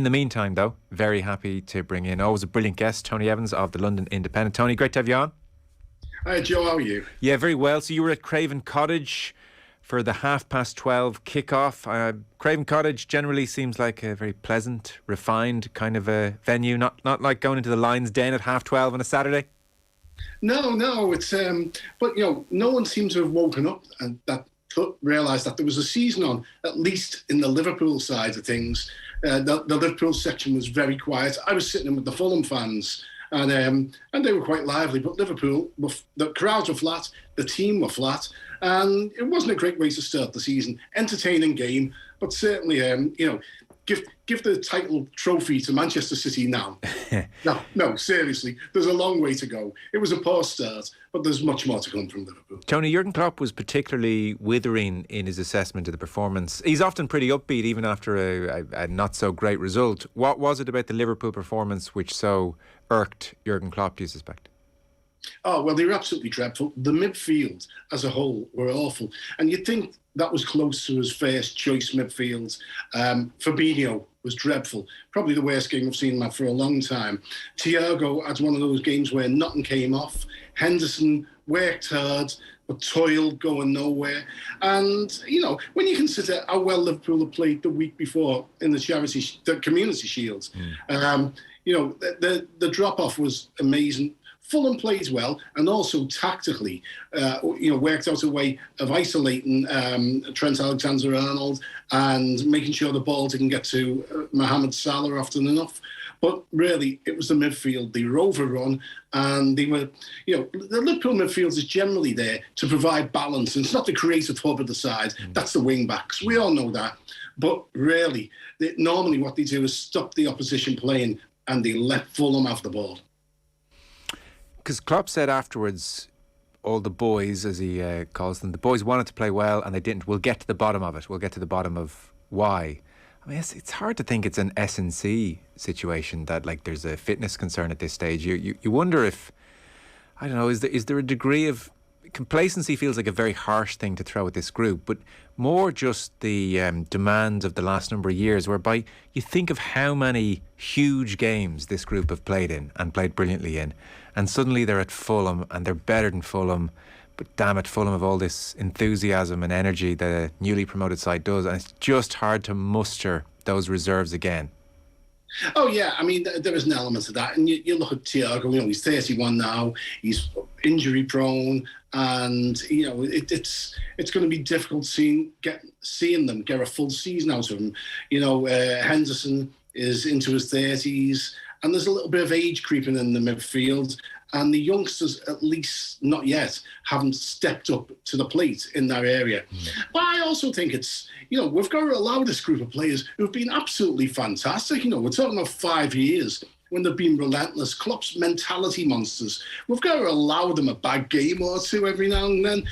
In the meantime, though, very happy to bring in always a brilliant guest, Tony Evans of the London Independent. Tony, great to have you on. Hi, Joe. How are you? Yeah, very well. So you were at Craven Cottage for the 12:30 kickoff. Craven Cottage generally seems like a very pleasant, refined kind of a venue, not like going into the Lions Den at 12:30 on a Saturday. No, it's but no one seems to have woken up and that realised that there was a season on, at least in the Liverpool side of things. The Liverpool section was very quiet. I was sitting in with the Fulham fans, and they were quite lively. But Liverpool, the crowds were flat, the team were flat, and it wasn't a great way to start the season. Entertaining game, but certainly, give the title trophy to Manchester City now. No, seriously, there's a long way to go. It was a poor start, but there's much more to come from Liverpool. Tony, Jurgen Klopp was particularly withering in his assessment of the performance. He's often pretty upbeat, even after a not so great result. What was it about the Liverpool performance which so irked Jurgen Klopp, do you suspect? Oh, well, they were absolutely dreadful. The midfield as a whole were awful. And you'd think that was close to his first choice midfield. Fabinho was dreadful. Probably the worst game I've seen him for a long time. Thiago had one of those games where nothing came off. Henderson worked hard, but toiled, going nowhere. And, when you consider how well Liverpool had played the week before in the Community Shields, the drop-off was amazing. Fulham plays well and also tactically, worked out a way of isolating Trent Alexander-Arnold and making sure the ball didn't get to Mohamed Salah often enough. But really, it was the midfield. They were overrun, and they were, the Liverpool midfield is generally there to provide balance. And it's not the creative hub of the side. That's the wing-backs. We all know that. But really, normally what they do is stop the opposition playing, and they let Fulham have the ball. Because Klopp said afterwards, all the boys, as he calls them, the boys wanted to play well and they didn't. We'll get to the bottom of it. We'll get to the bottom of why. I mean, it's hard to think it's an S&C situation that, like, there's a fitness concern at this stage. You wonder if, I don't know, is there a degree of complacency? Feels like a very harsh thing to throw at this group, but more just the demands of the last number of years, whereby you think of how many huge games this group have played in and played brilliantly in, and suddenly they're at Fulham and they're better than Fulham, but damn it, Fulham have all this enthusiasm and energy that a newly promoted side does, and it's just hard to muster those reserves again. Oh, yeah. I mean, there is an element of that. And you look at Thiago, he's 31 now. He's injury prone. And, it's going to be difficult seeing them get a full season out of him. Henderson is into his 30s. And there's a little bit of age creeping in the midfield. And the youngsters, at least not yet, haven't stepped up to the plate in that area. But I also think it's, we've got to allow this group of players who've been absolutely fantastic. We're talking about 5 years when they've been relentless. Klopp's mentality monsters. We've got to allow them a bad game or two every now and then.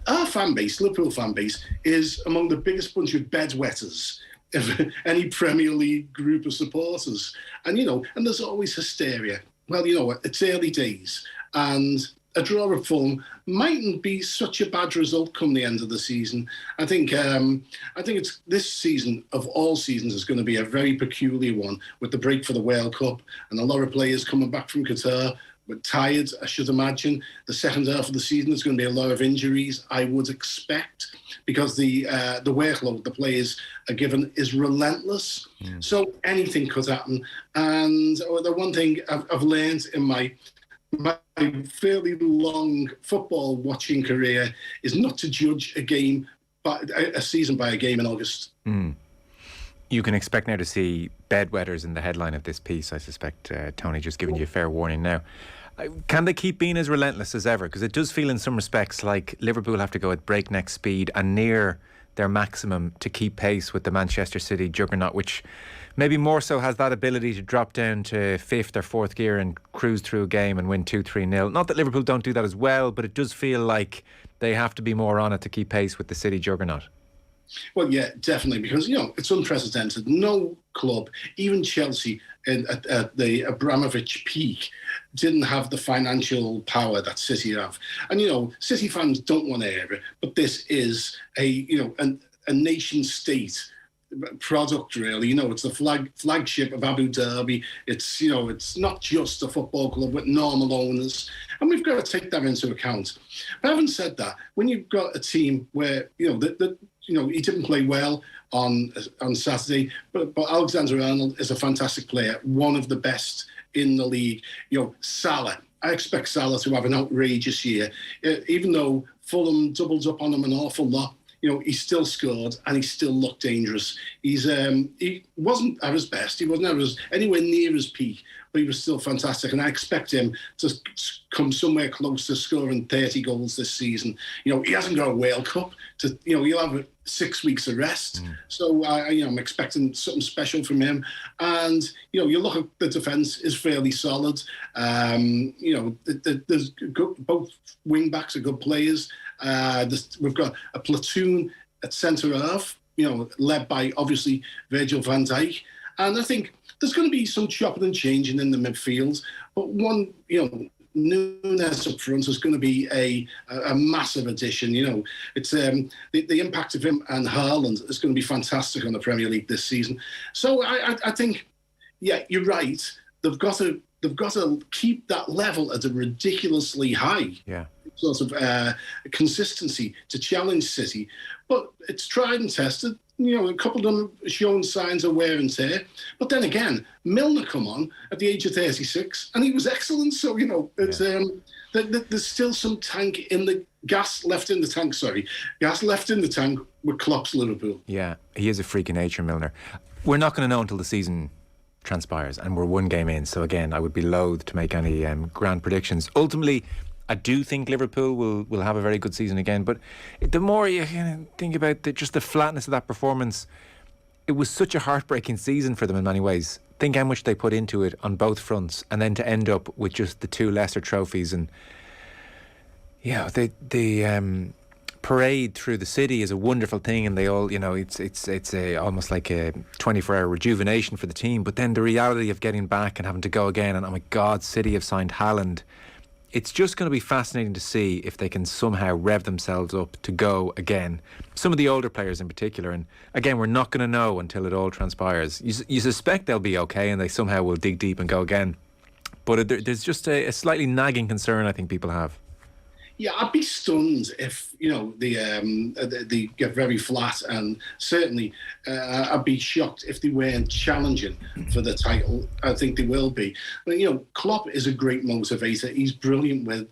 Our fan base, Liverpool fan base, is among the biggest bunch of bedwetters of any Premier League group of supporters. And, and there's always hysteria. Well, you know what? It's early days, and a draw at Fulham mightn't be such a bad result come the end of the season. I think it's this season of all seasons is going to be a very peculiar one with the break for the World Cup and a lot of players coming back from Qatar. We're tired, I should imagine. The second half of the season is going to be a lot of injuries, I would expect, because the workload the players are given is relentless. So anything could happen. And the one thing I've learned in my fairly long football watching career is not to judge a season by a game in August. You can expect now to see bedwetters in the headline of this piece, I suspect, Tony, just giving you a fair warning now. Can they keep being as relentless as ever? Because it does feel in some respects like Liverpool have to go at breakneck speed and near their maximum to keep pace with the Manchester City juggernaut, which maybe more so has that ability to drop down to fifth or fourth gear and cruise through a game and win 2-3-0. Not that Liverpool don't do that as well, but it does feel like they have to be more on it to keep pace with the City juggernaut. Well, yeah, definitely, because, it's unprecedented. No club, even Chelsea at the Abramovich peak, didn't have the financial power that City have. And, City fans don't want to hear it, but this is a nation state product, really. It's the flagship of Abu Dhabi. It's not just a football club with normal owners, and we've got to take that into account. But having said that, when you've got a team where he didn't play well on Saturday, but Alexander-Arnold is a fantastic player, one of the best in the league. Salah. I expect Salah to have an outrageous year, even though Fulham doubled up on him an awful lot. He still scored and he still looked dangerous. He wasn't at his best. He wasn't anywhere near his peak, but he was still fantastic. And I expect him to come somewhere close to scoring 30 goals this season. He hasn't got a World Cup. He'll have 6 weeks of rest. So I'm expecting something special from him. And you look at the defence is fairly solid. There's both wing backs are good players. We've got a platoon at centre half, led by obviously Virgil van Dijk, and I think there's going to be some chopping and changing in the midfield. But one, Nunes up front is going to be a massive addition. It's the impact of him and Haaland is going to be fantastic on the Premier League this season. So I think, yeah, you're right. They've got to keep that level at a ridiculously high sort of consistency to challenge City. But it's tried and tested. A couple of them have shown signs of wear and tear. But then again, Milner come on at the age of 36 and he was excellent. So, it's, there's still some gas left in the tank with Klopp's Liverpool. Yeah, he is a freak of nature, Milner. We're not going to know until the season transpires and we're one game in. So again, I would be loath to make any grand predictions. Ultimately, I do think Liverpool will have a very good season again, but the more you think about just the flatness of that performance, it was such a heartbreaking season for them in many ways. Think how much they put into it on both fronts, and then to end up with just the two lesser trophies. And the parade through the city is a wonderful thing, and they all, it's almost like a 24-hour rejuvenation for the team. But then the reality of getting back and having to go again, and oh my God, City have signed Haaland. It's just going to be fascinating to see if they can somehow rev themselves up to go again. Some of the older players in particular. And again, we're not going to know until it all transpires. You suspect they'll be okay and they somehow will dig deep and go again. But there's just a slightly nagging concern I think people have. Yeah, I'd be stunned if they get very flat, and certainly I'd be shocked if they weren't challenging for the title. I think they will be. But, Klopp is a great motivator. He's brilliant with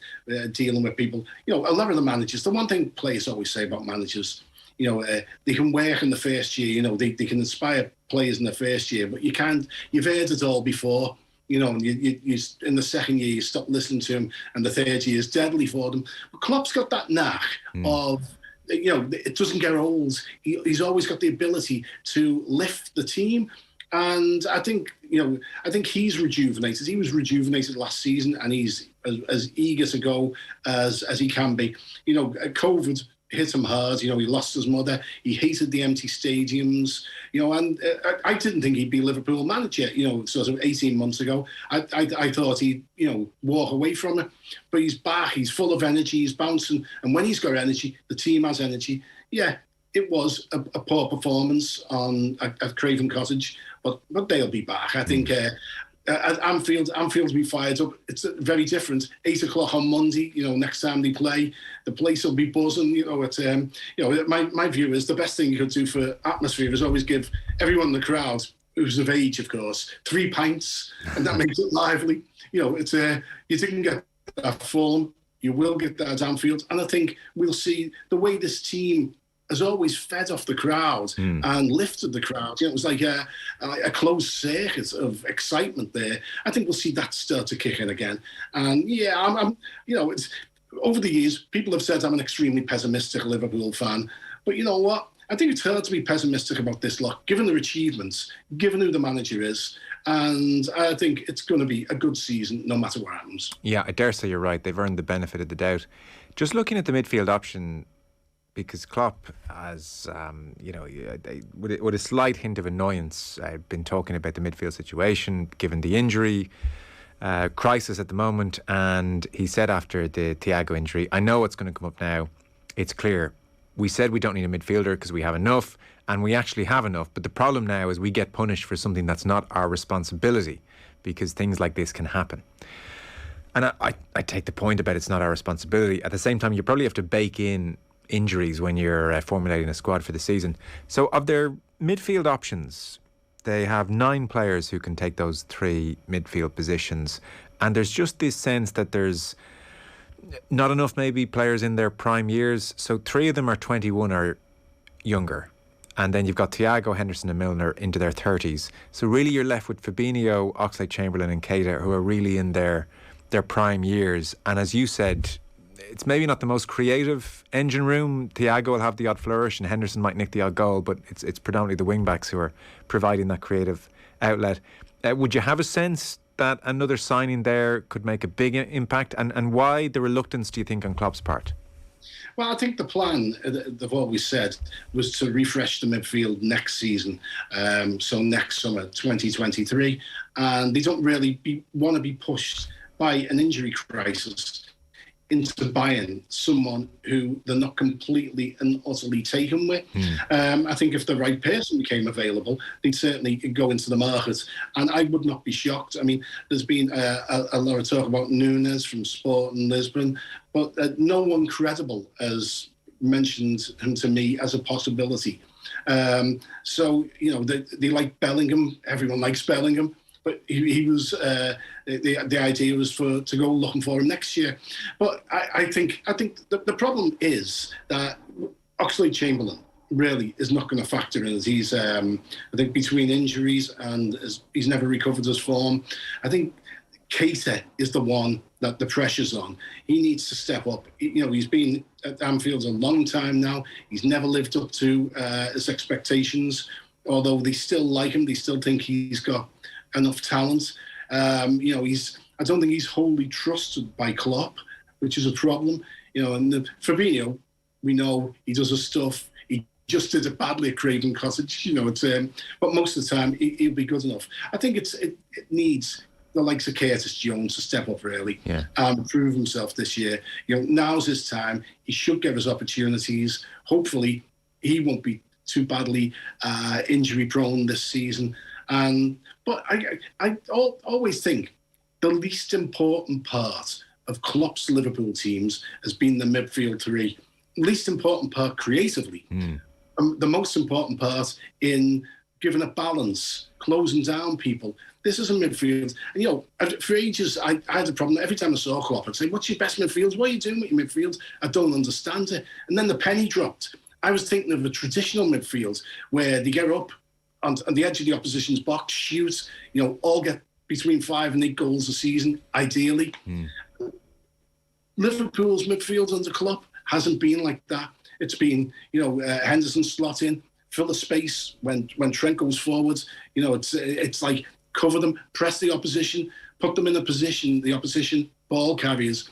dealing with people. A lot of the managers. The one thing players always say about managers, they can work in the first year. They can inspire players in the first year, but you can't. You've heard it all before. And you in the second year you stop listening to him, and the third year is deadly for them. But Klopp's got that knack of, it doesn't get old. He's always got the ability to lift the team, and I think he's rejuvenated. He was rejuvenated last season, and he's as eager to go as he can be. COVID hit him hard. He lost his mother. He hated the empty stadiums. And I didn't think he'd be Liverpool manager. Sort of 18 months ago, I thought he'd walk away from it. But he's back. He's full of energy. He's bouncing. And when he's got energy, the team has energy. Yeah, it was a poor performance at Craven Cottage, but they'll be back. I think. At Anfield will be fired up. It's very different. 8 o'clock on Monday, next time they play, the place will be buzzing. My view is the best thing you could do for atmosphere is always give everyone in the crowd, who's of age, of course, 3 pints, and that makes it lively. You didn't get that Fulham, you will get that at Anfield, and I think we'll see the way this team has always fed off the crowd and lifted the crowd. It was like a closed circuit of excitement there. I think we'll see that start to kick in again. And I'm it's over the years, people have said I'm an extremely pessimistic Liverpool fan. But you know what? I think it's hard to be pessimistic about this lot, given their achievements, given who the manager is. And I think it's going to be a good season, no matter what happens. Yeah, I dare say you're right. They've earned the benefit of the doubt. Just looking at the midfield option, because Klopp has, with a slight hint of annoyance, been talking about the midfield situation, given the injury crisis at the moment. And he said after the Thiago injury, I know what's going to come up now. It's clear. We said we don't need a midfielder because we have enough. and we actually have enough. But the problem now is we get punished for something that's not our responsibility, because things like this can happen. And I take the point about it's not our responsibility. At the same time, you probably have to bake in injuries when you're formulating a squad for the season. So of their midfield options, they have 9 players who can take those 3 midfield positions. And there's just this sense that there's not enough maybe players in their prime years. So 3 of them are 21 or younger. And then you've got Thiago, Henderson and Milner into their 30s. So really you're left with Fabinho, Oxlade-Chamberlain and Keita, who are really in their prime years. And as you said, it's maybe not the most creative engine room. Thiago will have the odd flourish and Henderson might nick the odd goal, but it's predominantly the wing-backs who are providing that creative outlet. Would you have a sense that another signing there could make a big impact? And why the reluctance, do you think, on Klopp's part? Well, I think the plan, they've always said, was to refresh the midfield next season, so next summer, 2023. And they don't really want to be pushed by an injury crisis into buying someone who they're not completely and utterly taken with. I think if the right person became available, they'd certainly go into the market. And I would not be shocked. I mean, there's been a lot of talk about Nunes from Sporting Lisbon, but no one credible has mentioned him to me as a possibility. So, they like Bellingham. Everyone likes Bellingham. But he was the idea was to go looking for him next year. But I think the problem is that Oxlade-Chamberlain really is not going to factor in. He's I think between injuries and he's never recovered his form. I think Keita is the one that the pressure's on. He needs to step up. He's been at Anfield a long time now. He's never lived up to his expectations. Although they still like him, they still think he's got enough talent. I don't think he's wholly trusted by Klopp, which is a problem. And Fabinho, we know he does his stuff. He just did it badly at Craven Cottage. But most of the time he'll be good enough. I think it needs the likes of Curtis Jones to step up really and prove himself this year. Now's his time. He should get his opportunities. Hopefully, he won't be too badly injury prone this season. But I always think the least important part of Klopp's Liverpool teams has been the midfield 3. Least important part creatively. The most important part in giving a balance, closing down people. This is a midfield. And, for ages, I had a problem. Every time I saw Klopp, I'd say, what's your best midfield? What are you doing with your midfield? I don't understand it. And then the penny dropped. I was thinking of a traditional midfield where they get up on the edge of the opposition's box, shoot, all get between 5 and 8 goals a season, ideally. Liverpool's midfield under Klopp hasn't been like that. It's been, Henderson slot in, fill the space when Trent goes forward. It's like cover them, press the opposition, put them in a position, the opposition ball carriers,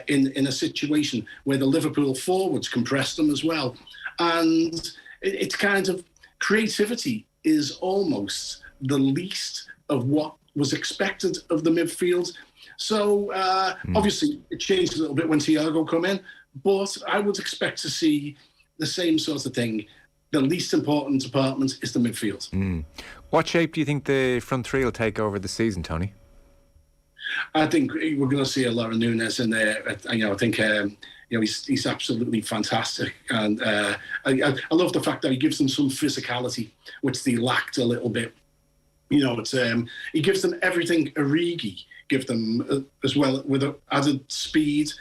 in a situation where the Liverpool forwards can press them as well. And it's kind of creativity is almost the least of what was expected of the midfield. So obviously it changed a little bit when Thiago come in, but I would expect to see the same sort of thing. The least important department is the midfield. What shape do you think the front 3 will take over the season, Tony? I think we're going to see a lot of Nunes in there. I think he's absolutely fantastic, and I love the fact that he gives them some physicality, which they lacked a little bit. He gives them everything Origi give them as well, with added speed,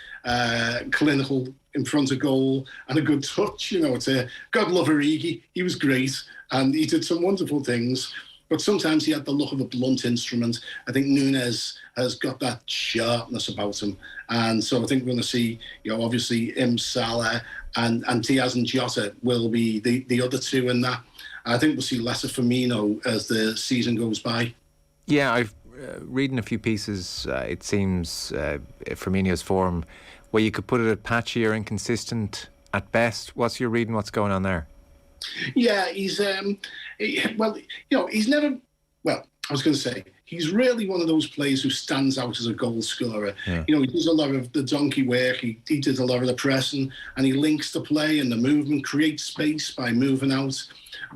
clinical in front of goal, and a good touch. God love Origi. He was great, and he did some wonderful things. But sometimes he had the look of a blunt instrument. I think Nunes has got that sharpness about him. And so I think we're going to see, obviously Salah and Diaz and Jota will be the other 2 in that. I think we'll see less of Firmino as the season goes by. Yeah, I've reading a few pieces. It seems Firmino's form, where you could put it at patchy or inconsistent at best. What's your reading? What's going on there? Yeah, he's he's never. Well, I was going to say, he's really one of those players who stands out as a goal scorer. Yeah. You know, he does a lot of the donkey work. He did a lot of the pressing, and he links the play and the movement, creates space by moving out.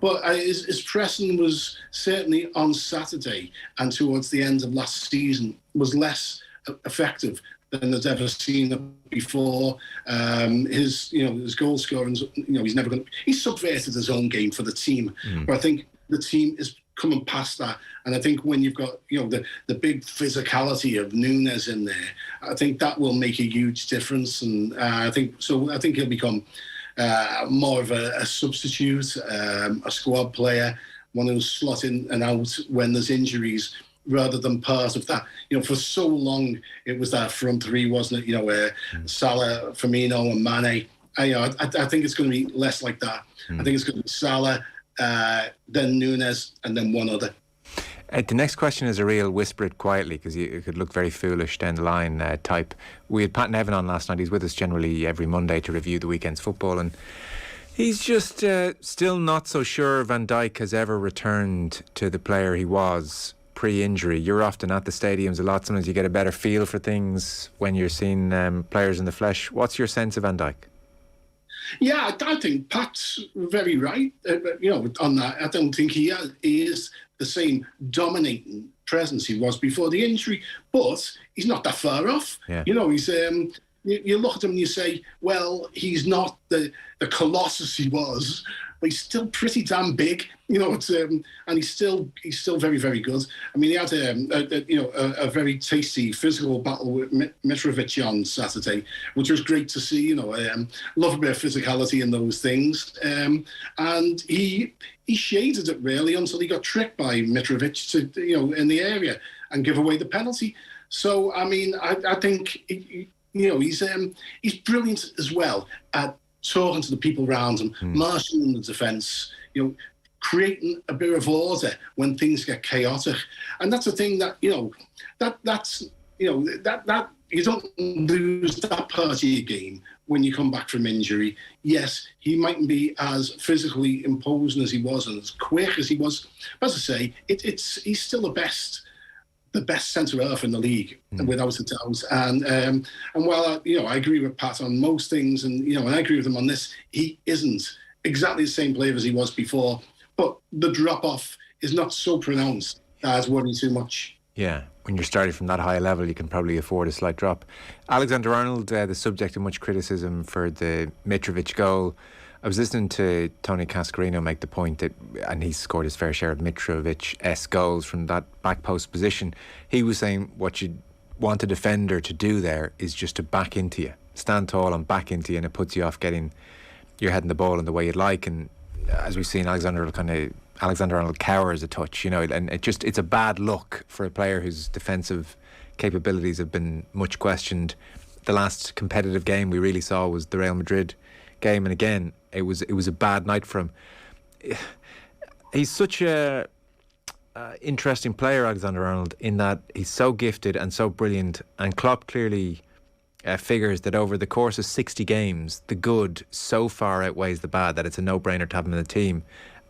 But his pressing was certainly on Saturday and towards the end of last season was less effective than I've ever seen it before. His goal scoring, he's subverted his own game for the team. But I think the team is coming past that, and I think when you've got the big physicality of Nunes in there, I think that will make a huge difference. And I think he'll become more of a substitute, a squad player, one who's slot in and out when there's injuries, rather than part of that. For so long it was that front three, wasn't it? Salah, Firmino, and Mane. I think it's going to be less like that. I think it's going to be Salah, then Nunes, and then one other. The next question is a real whisper it quietly, because it could look very foolish down the line type. We had Pat Nevin on last night. He's with us generally every Monday to review the weekend's football, and he's just still not so sure Van Dijk has ever returned to the player he was pre-injury. You're often at the stadiums a lot. Sometimes you get a better feel for things when you're seeing players in the flesh. What's your sense of Van Dijk? Yeah, I think Pat's very right. On that, I don't think he is the same dominating presence he was before the injury, but he's not that far off. Yeah. He's you look at him and you say, well, he's not the colossus he was, but he's still pretty damn big. And he's still very, very good. I mean, he had a very tasty physical battle with Mitrovic on Saturday, which was great to see. Love a bit of physicality in those things. And he shaded it really until he got tricked by Mitrovic to in the area and give away the penalty. So I mean, I think he's brilliant as well at talking to the people around him, marshalling the defence, creating a bit of order when things get chaotic. And that's the thing that that you don't lose that part of your game when you come back from injury. Yes, he mightn't be as physically imposing as he was and as quick as he was. But as I say, he's still the best centre half in the league, without a doubt. And while I agree with Pat on most things, and I agree with him on this, he isn't exactly the same player as he was before. But the drop off is not so pronounced as worrying too much. Yeah, when you're starting from that high level, you can probably afford a slight drop. Alexander-Arnold, the subject of much criticism for the Mitrovic goal. I was listening to Tony Cascarino make the point that, and he's scored his fair share of Mitrovic-esque goals from that back post position. He was saying what you want a defender to do there is just to back into you, stand tall and back into you, and it puts you off getting your head in the ball in the way you'd like. And as we've seen, Alexander-Arnold cowers a touch, and it's a bad look for a player whose defensive capabilities have been much questioned. The last competitive game we really saw was the Real Madrid game, and again it was a bad night for him. He's such a interesting player, Alexander-Arnold, in that he's so gifted and so brilliant, and Klopp clearly figures that over the course of 60 games the good so far outweighs the bad that it's a no-brainer to have him in the team.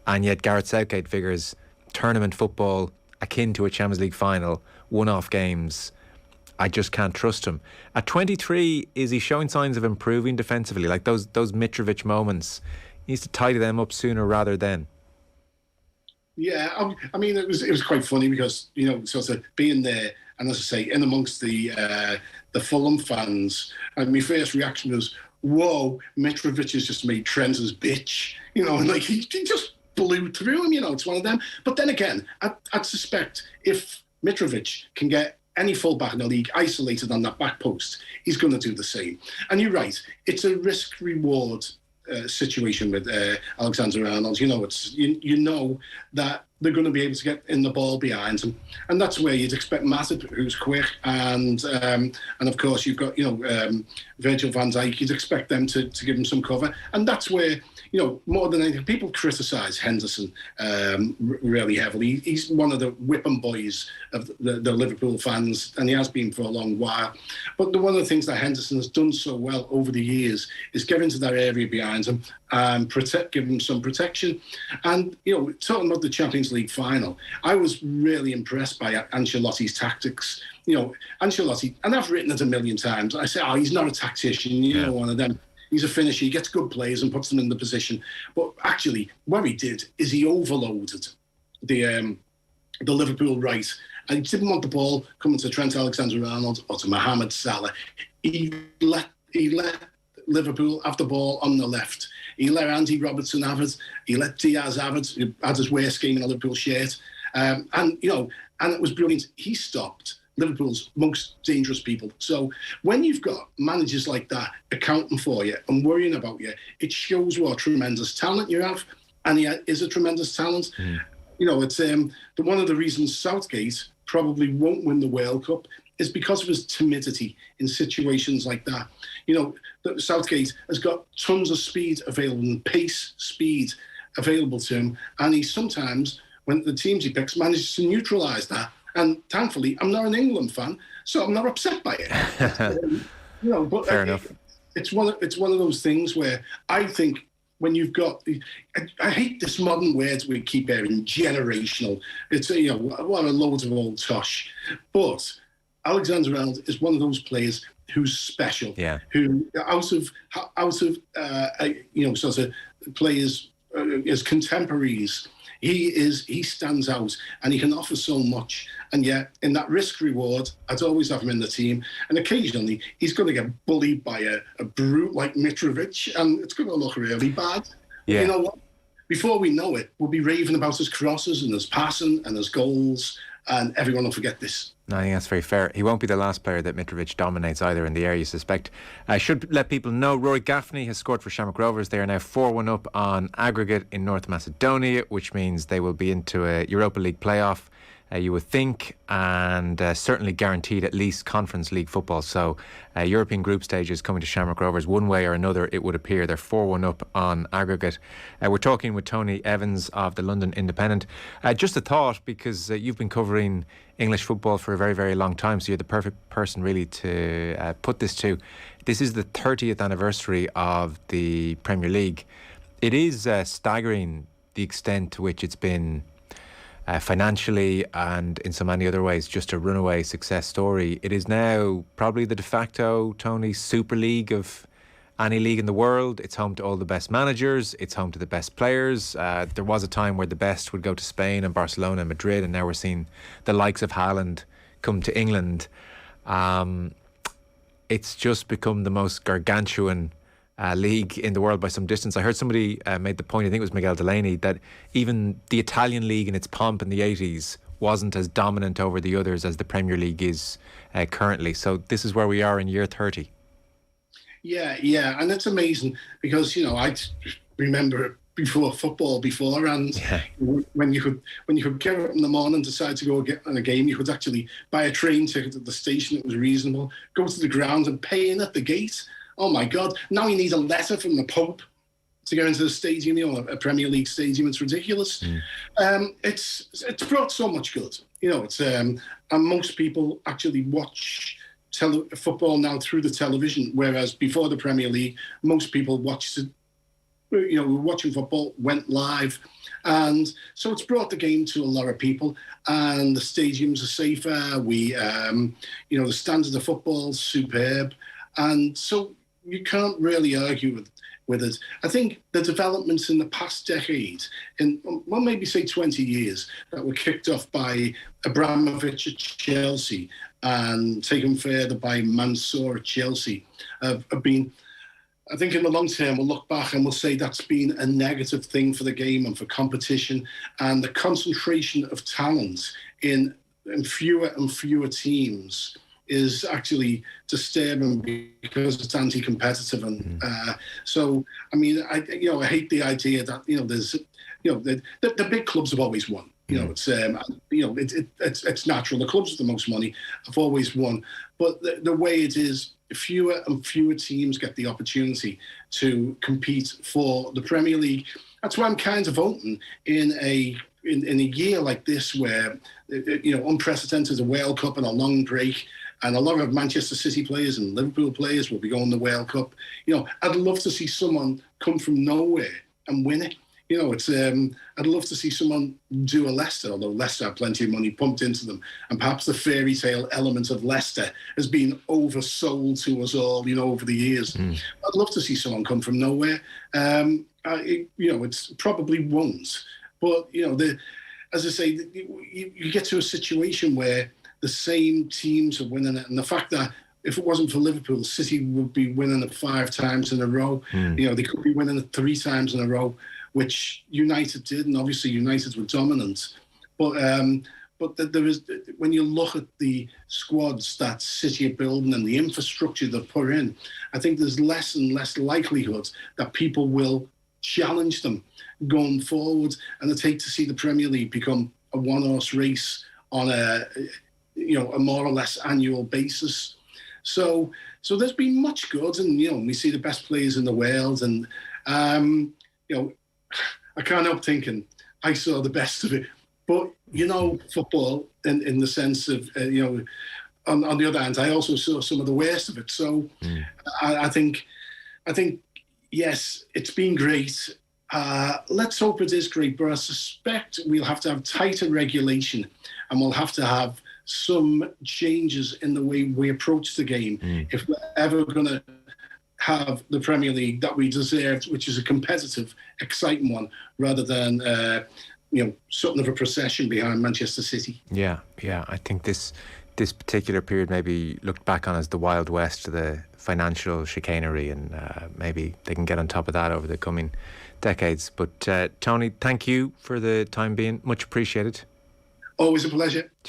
And yet Gareth Southgate figures tournament football akin to a Champions League final, one-off games, I just can't trust him. At 23, is he showing signs of improving defensively? Like those Mitrovic moments, he needs to tidy them up sooner rather than. Yeah, I mean, it was quite funny because, sort of being there, and as I say, in amongst the Fulham fans, and my first reaction was, whoa, Mitrovic has just made Trent his bitch. And like he just blew through him, it's one of them. But then again, I'd suspect if Mitrovic can get any fullback in the league isolated on that back post, he's going to do the same. And you're right, it's a risk-reward situation with Alexander-Arnold. It's you know that they're going to be able to get in the ball behind him, and that's where you'd expect Matip, who's quick, and of course you've got Virgil van Dijk. You'd expect them to give him some cover, and that's where more than anything, people criticise Henderson really heavily. He's one of the whipping boys of the Liverpool fans, and he has been for a long while. But one of the things that Henderson has done so well over the years is get into that area behind him give them some protection. And, talking about the Champions League final, I was really impressed by Ancelotti's tactics. Ancelotti, and I've written it a million times, I say, he's not a tactician, one of them. He's a finisher, he gets good players and puts them in the position. But actually, what he did is he overloaded the Liverpool right. And he didn't want the ball coming to Trent Alexander-Arnold or to Mohamed Salah. He let Liverpool have the ball on the left. He let Andy Robertson have it. He let Diaz have it, who had his worst game in a Liverpool shirt. And it was brilliant. He stopped Liverpool's most dangerous people. So when you've got managers like that accounting for you and worrying about you, it shows what tremendous talent you have. And he is a tremendous talent. It's one of the reasons Southgate probably won't win the World Cup is because of his timidity in situations like that. Southgate has got tons of speed available and pace, speed available to him. And he sometimes, when the teams he picks, manages to neutralise that. And thankfully, I'm not an England fan, so I'm not upset by it. But fair enough. It's one of those things where I think when you've got, I hate this modern words we keep hearing, generational. It's what a load of old tosh. But Alexander-Arnold is one of those players who's special. Who out of sort of players as contemporaries, he stands out and he can offer so much. And yet, in that risk reward, I'd always have him in the team. And occasionally, he's going to get bullied by a brute like Mitrovic, and it's going to look really bad. Yeah. You know what? Before we know it, we'll be raving about his crosses and his passing and his goals, and everyone will forget this. No, I think that's very fair. He won't be the last player that Mitrovic dominates either in the air, you suspect. I should let people know Rory Gaffney has scored for Shamrock Rovers. They are now 4-1 up on aggregate in North Macedonia, which means they will be into a Europa League playoff, you would think, and certainly guaranteed at least Conference League football. So European group stage is coming to Shamrock Rovers one way or another, it would appear. They're 4-1 up on aggregate. We're talking with Tony Evans of the London Independent. Just a thought, because you've been covering English football for a very, very long time, so you're the perfect person really to put this to. This is the 30th anniversary of the Premier League. It is staggering the extent to which it's been financially and in so many other ways just a runaway success story. It is now probably the de facto, Tony, Super League of any league in the world. It's home to all the best managers. It's home to the best players. There was a time where the best would go to Spain and Barcelona and Madrid, and now we're seeing the likes of Haaland come to England. It's just become the most gargantuan league in the world by some distance. I heard somebody made the point, I think it was Miguel Delaney, that even the Italian league in its pomp in the 80s wasn't as dominant over the others as the Premier League is currently. So this is where we are in year 30. Yeah, and it's amazing because I remember before football, and when you could get up in the morning, decide to go get on a game, you could actually buy a train ticket at the station. It was reasonable. Go to the ground and pay in at the gate. Oh my God! Now you need a letter from the Pope to get into the stadium, a Premier League stadium. It's ridiculous. It's brought so much good. And most people actually watch football now through the television, whereas before the Premier League, most people watched it. Watching football went live, and so it's brought the game to a lot of people. And the stadiums are safer. The standard of football is superb, and so you can't really argue with it. I think the developments in the past decade, maybe say 20 years, that were kicked off by Abramovich at Chelsea and taken further by Mansour at Chelsea, have been, I think in the long term, we'll look back and we'll say that's been a negative thing for the game and for competition, and the concentration of talent in fewer and fewer teams is actually disturbing because it's anti-competitive, and so I mean, I hate the idea that there's the big clubs have always won. It's natural. The clubs with the most money have always won, but the way it is, fewer and fewer teams get the opportunity to compete for the Premier League. That's why I'm kind of open in a year like this, where unprecedented, a World Cup and a long break. and a lot of Manchester City players and Liverpool players will be going to the World Cup. I'd love to see someone come from nowhere and win it. I'd love to see someone do a Leicester, although Leicester have plenty of money pumped into them, and perhaps the fairy tale element of Leicester has been oversold to us all, over the years. I'd love to see someone come from nowhere. It's probably won't, but as I say, you get to a situation where the same teams are winning it, and the fact that if it wasn't for Liverpool, City would be winning it 5 times in a row. They could be winning it 3 times in a row, which United did, and obviously United were dominant. But there is, when you look at the squads that City are building and the infrastructure they put in, I think there's less and less likelihood that people will challenge them going forward, and I'd hate to see the Premier League become a one-horse race on a more or less annual basis. So there's been much good, and we see the best players in the world, and I can't help thinking I saw the best of it. But football in the sense of on the other hand, I also saw some of the worst of it. So I think yes, it's been great. Let's hope it is great, but I suspect we'll have to have tighter regulation, and we'll have to have some changes in the way we approach the game if we're ever going to have the Premier League that we deserve, which is a competitive, exciting one, rather than something of a procession behind Manchester City. Yeah. I think this particular period maybe looked back on as the Wild West, the financial chicanery, and maybe they can get on top of that over the coming decades. But Tony, thank you for the time being. Much appreciated. Always a pleasure. Cheers.